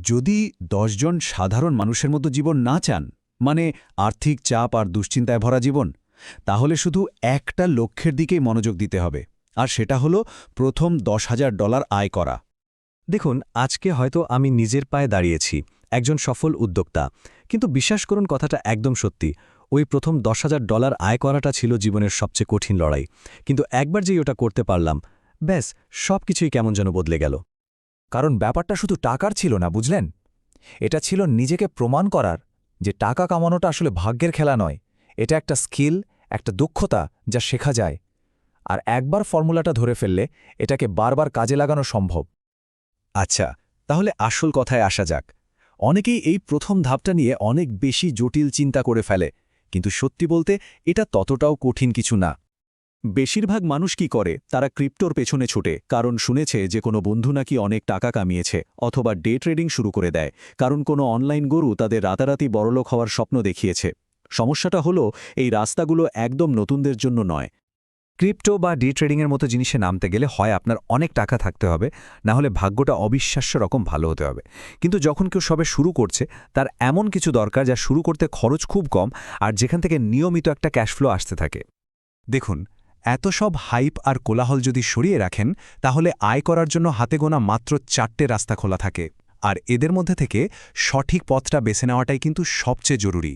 যদি ১০ জন সাধারণ মানুষের মতো জীবন না চান, মানে আর্থিক চাপ আর দুশ্চিন্তায় ভরা জীবন, তাহলে শুধু একটা লক্ষ্যের দিকেই মনোযোগ দিতে হবে, আর সেটা হলো প্রথম $১০,০০০ আয় করা। দেখুন, আজকে হয়তো আমি নিজের পায়ে দাঁড়িয়েছি, একজন সফল উদ্যোক্তা, কিন্তু বিশ্বাস করুন কথাটা একদম সত্যি। ওই প্রথম $১০,০০০ আয় করাটা ছিল জীবনের সবচেয়ে কঠিন লড়াই। কিন্তু একবার যেই ওটা করতে পারলাম, ব্যাস সবকিছুই কেমন যেন বদলে গেল। কারণ ব্যাপারটা শুধু টাকার ছিল না, বুঝলেন? এটা ছিল নিজেকে প্রমাণ করার যে টাকা কামানোটা আসলে ভাগ্যের খেলা নয়, এটা একটা স্কিল, একটা দক্ষতা যা শেখা যায়। আর একবার ফর্মুলাটা ধরে ফেললে এটাকে বারবার কাজে লাগানো সম্ভব। আচ্ছা, তাহলে আসল কথায় আসা যাক। অনেকেই এই প্রথম ধাপটা নিয়ে অনেক বেশি জটিল চিন্তা করে ফেলে, কিন্তু সত্যি বলতে এটা ততটাও কঠিন কিছু না। বেশিরভাগ মানুষ কি করে, তারা ক্রিপ্টোর পেছনে ছুটে, কারণ শুনেছে যে কোনো বন্ধু নাকি অনেক টাকা কামিয়েছে, অথবা ডে ট্রেডিং শুরু করে দেয়, কারণ কোনো অনলাইন গরু তাদের রাতারাতি বড়লোক হওয়ার স্বপ্ন দেখিয়েছে। সমস্যাটা হলো, এই রাস্তাগুলো একদম নতুনদের জন্য নয়। ক্রিপ্টো বা ডে ট্রেডিংয়ের মতো জিনিসে নামতে গেলে হয় আপনার অনেক টাকা থাকতে হবে, না হলে ভাগ্যটা অবিশ্বাস্য রকম ভালো হতে হবে। কিন্তু যখন কেউ সবে শুরু করছে, তার এমন কিছু দরকার যা শুরু করতে খরচ খুব কম আর যেখান থেকে নিয়মিত একটা ক্যাশফ্লো আসতে থাকে। দেখুন, এত সব হাইপ আর কোলাহল যদি সরিয়ে রাখেন, তাহলে আয় করার জন্য হাতে গোনা মাত্র ৪টে রাস্তা খোলা থাকে, আর এদের মধ্যে থেকে সঠিক পথটা বেছে নেওয়াটাই কিন্তু সবচেয়ে জরুরি।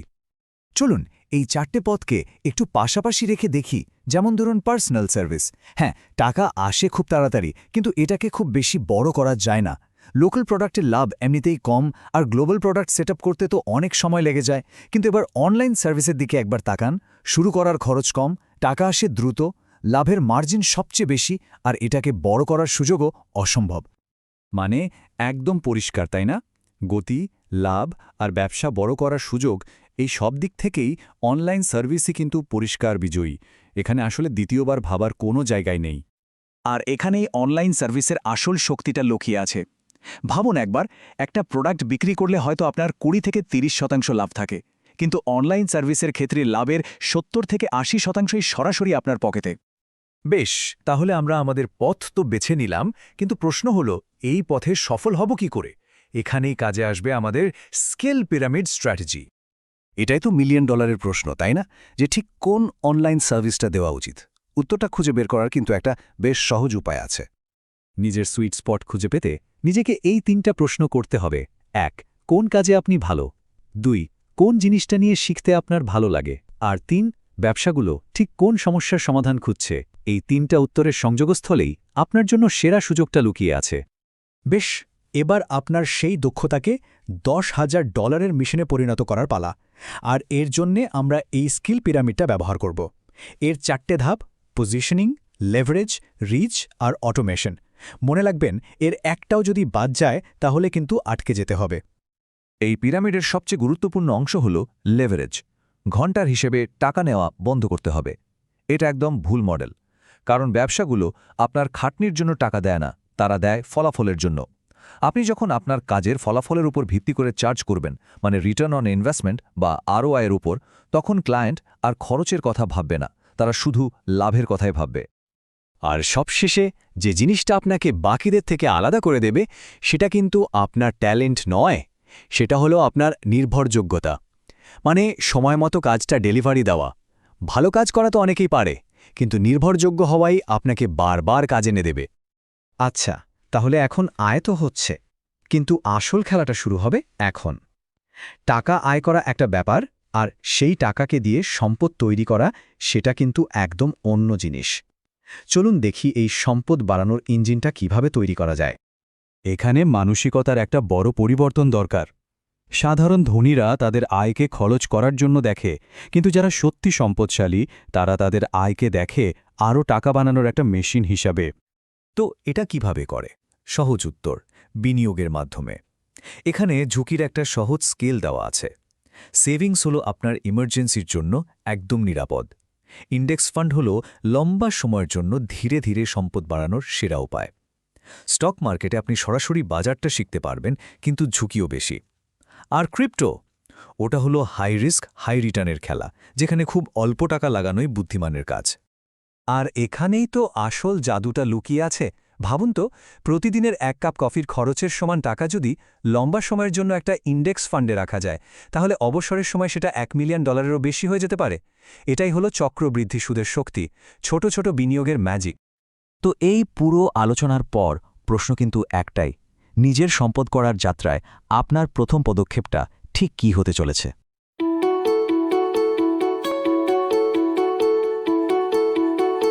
চলুন এই ৪টে পথকে একটু পাশাপাশি রেখে দেখি। যেমন ধরুন পার্সোনাল সার্ভিস। হ্যাঁ, টাকা আসে খুব তাড়াতাড়ি, কিন্তু এটাকে খুব বেশি বড় করা যায় না। লোকাল প্রোডাক্টের লাভ এমনিতেই কম, আর গ্লোবাল প্রোডাক্ট সেট করতে তো অনেক সময় লেগে যায়। কিন্তু এবার অনলাইন সার্ভিসের দিকে একবার তাকান। শুরু করার খরচ কম, টাকা আসে দ্রুত, লাভের মার্জিন সবচেয়ে বেশি, আর এটাকে বড় করার সুযোগও অসম্ভব। মানে একদম পরিষ্কার, তাই না? গতি, লাভ আর ব্যবসা বড় করার সুযোগ, এই সব দিক থেকেই অনলাইন সার্ভিসই কিন্তু পরিষ্কার বিজয়ী। এখানে আসলে দ্বিতীয়বার ভাবার কোনো জায়গায় নেই। আর এখানেই অনলাইন সার্ভিসের আসল শক্তিটা লুকিয়ে আছে। ভাবুন একবার, একটা প্রোডাক্ট বিক্রি করলে হয়তো আপনার ২০ থেকে ৩০% লাভ থাকে, কিন্তু অনলাইন সার্ভিসের ক্ষেত্রে লাভের ৭০ থেকে ৮০%ই সরাসরি আপনার পকেটে। বেশ, তাহলে আমরা আমাদের পথ তো বেছে নিলাম, কিন্তু প্রশ্ন হলো এই পথে সফল হব কি করে? এখানেই কাজে আসবে আমাদের স্কেল পিরামিড স্ট্র্যাটেজি। এটাই তো $1 মিলিয়ন প্রশ্ন, তাই না? যে ঠিক কোন অনলাইন সার্ভিসটা দেওয়া উচিত। উত্তরটা খুঁজে বের করার কিন্তু একটা বেশ সহজ উপায় আছে। নিজের সুইট স্পট খুঁজে পেতে নিজেকে এই ৩টা প্রশ্ন করতে হবে। ১. কোন কাজে আপনি ভালো? ২. কোন জিনিসটা নিয়ে শিখতে আপনার ভালো লাগে? আর ৩. ব্যবসাগুলো ঠিক কোন সমস্যার সমাধান খুঁজছে? এই ৩টা উত্তরের সংযোগস্থলেই আপনার জন্য সেরা সুযোগটা লুকিয়ে আছে। বেশ, এবার আপনার সেই দক্ষতাকে $১০,০০০ মিশনে পরিণত করার পালা। আর এর জন্যে আমরা এই স্কিল পিরামিডটা ব্যবহার করব। এর ৪টে ধাপ: পজিশনিং, লেভারেজ, রিচ আর অটোমেশন। মনে রাখবেন, এর একটাও যদি বাদ যায় তাহলে কিন্তু আটকে যেতে হবে। এই পিরামিডের সবচেয়ে গুরুত্বপূর্ণ অংশ হল লেভারেজ। ঘন্টার হিসেবে টাকা নেওয়া বন্ধ করতে হবে। এটা একদম ভুল মডেল, কারণ ব্যবসাগুলো আপনার খাটনির জন্য টাকা দেয় না, তারা দেয় ফলাফলের জন্য। আপনি যখন আপনার কাজের ফলাফলের উপর ভিত্তি করে চার্জ করবেন, মানে রিটার্ন অন ইনভেস্টমেন্ট বা ROI এর উপর, তখন ক্লায়েন্ট আর খরচের কথা ভাববে না, তারা শুধু লাভের কথাই ভাববে। আর সবশেষে যে জিনিসটা আপনাকে বাকিদের থেকে আলাদা করে দেবে, সেটা কিন্তু আপনার ট্যালেন্ট নয়, সেটা হলো আপনার নির্ভরযোগ্যতা। মানে সময়মতো কাজটা ডেলিভারি দেওয়া। ভালো কাজ করা তো অনেকেই পারে, কিন্তু নির্ভরযোগ্য হওয়াই আপনাকে বারবার কাজে এনে দেবে। আচ্ছা, তাহলে এখন আয় তো হচ্ছে, কিন্তু আসল খেলাটা শুরু হবে এখন। টাকা আয় করা একটা ব্যাপার, আর সেই টাকাকে দিয়ে সম্পদ তৈরি করা, সেটা কিন্তু একদম অন্য জিনিস। চলুন দেখি এই সম্পদ বাড়ানোর ইঞ্জিনটা কিভাবে তৈরি করা যায়। এখানে মানসিকতার একটা বড় পরিবর্তন দরকার। সাধারণ ধনীরা তাদের আয়কে খরচ করার জন্য দেখে, কিন্তু যারা সত্যি সম্পদশালী তারা তাদের আয়কে দেখে আরও টাকা বানানোর একটা মেশিন হিসাবে। তো এটা কিভাবে করে? সহজ উত্তর: বিনিয়োগের মাধ্যমে। এখানে ঝুঁকির একটা সহজ স্কেল দেওয়া আছে। সেভিংস হলো আপনার ইমার্জেন্সির জন্য একদম নিরাপদ। ইন্ডেক্স ফান্ড হলো লম্বা সময়ের জন্য ধীরে ধীরে সম্পদ বাড়ানোর সেরা উপায়। স্টক মার্কেটে আপনি সরাসরি বাজারটা শিখতে পারবেন, কিন্তু ঝুঁকিও বেশি। আর ক্রিপ্টো, ওটা হলো হাই রিস্ক হাই রিটার্নের খেলা, যেখানে খুব অল্প টাকা লাগানোই বুদ্ধিমানের কাজ। আর এখানেই তো আসল জাদুটা লুকিয়ে আছে, ভাবুন তো, প্রতিদিনের 1 কাপ কফির খরচের সমান টাকা যদি লম্বা সময়ের জন্য একটা ইন্ডেক্স ফান্ডে রাখা যায়, তাহলে অবসরের সময় সেটা $1 মিলিয়ন বেশি হয়ে যেতে পারে। এটাই হলো চক্রবৃদ্ধি সুদের শক্তি, ছোট ছোট বিনিয়োগের ম্যাজিক। তো এই পুরো আলোচনার পর প্রশ্ন কিন্তু একটাই, নিজের সম্পদ করার যাত্রায় আপনার প্রথম পদক্ষেপটা ঠিক কী হতে চলেছে?